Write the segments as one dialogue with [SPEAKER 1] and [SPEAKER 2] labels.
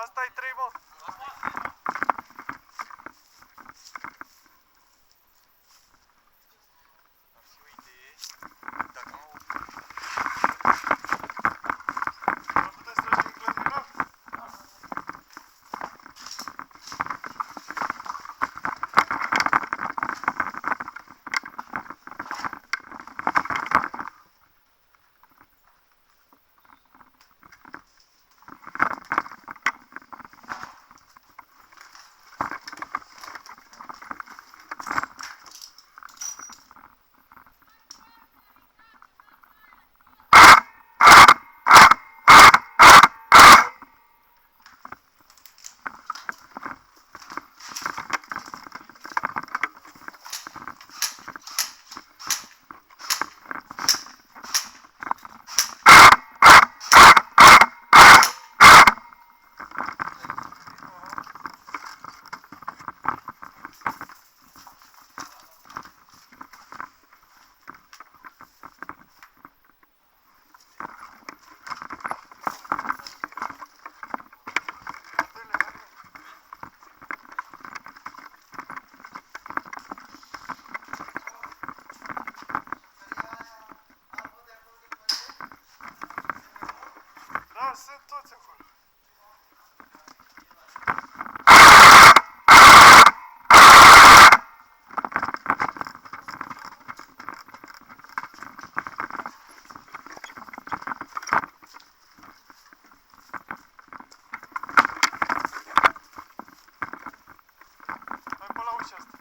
[SPEAKER 1] Asta-i 3, mă. Ar fi o idee, dacă au... Ar putea să tragi în clădină? Da, sunt toți acolo. Hai pe la ușa asta.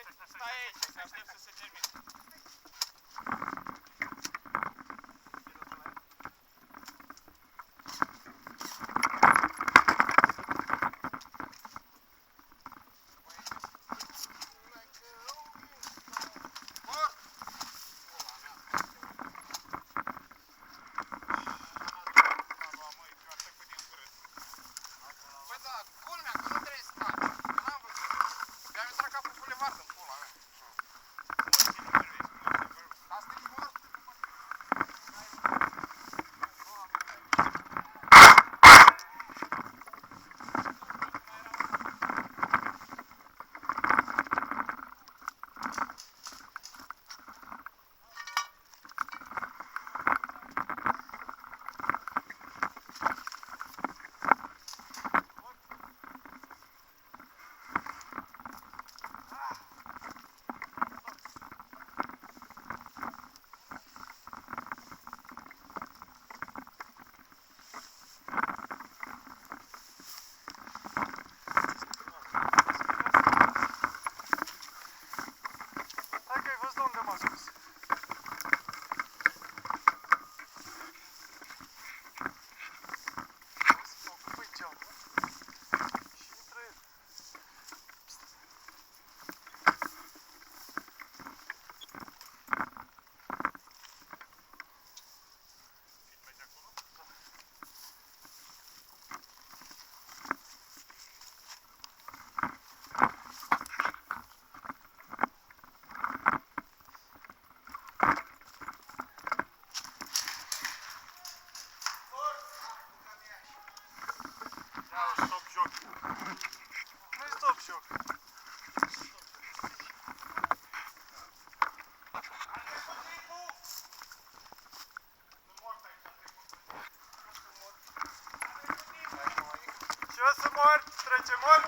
[SPEAKER 2] Stai aici, că aștept să se termine.
[SPEAKER 3] Băi, da, culmea, că nu trebuie să taci. N-am văzut. Mi-am intrat ca pe bulevard în pula mea. Dar strici mort.
[SPEAKER 1] Hai că ai văzut unde m-a scos. O să ocupui geamul și intră el.
[SPEAKER 2] Ia stop joc.
[SPEAKER 1] Nu-i stop joc. Și o să mor, trece mor.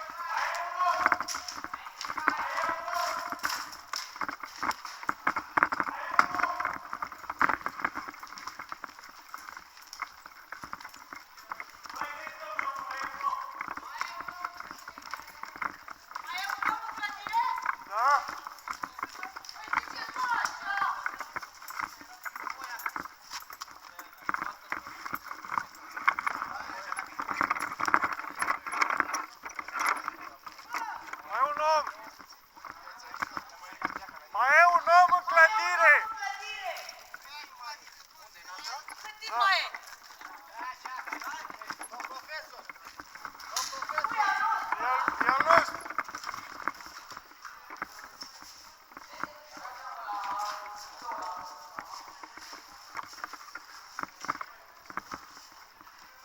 [SPEAKER 1] Da? Mai e un om! Mai e un om în clădire!
[SPEAKER 4] Cât timp mai e?
[SPEAKER 1] E al nostru!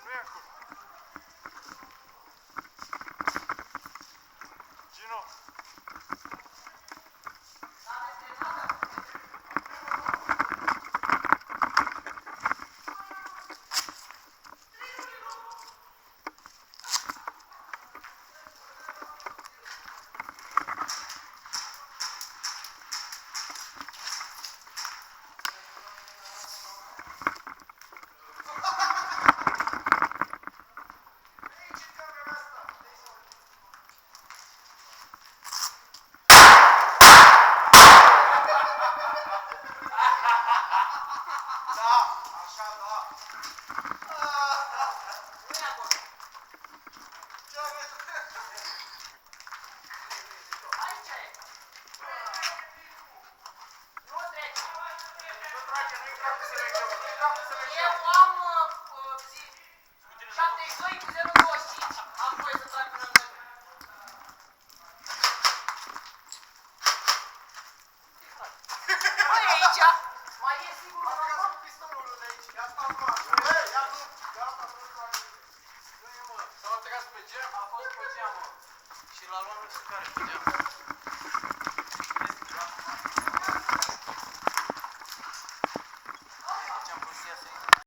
[SPEAKER 1] Nu e acolo. Gino!
[SPEAKER 4] Eu am 72 cu 025. Am voie să trag până în mână. Băi, aici mai e sigur un om?
[SPEAKER 3] S-a băgat pe geam, a fost pe geam, mă. Și l-a luat nu știu care pe geam.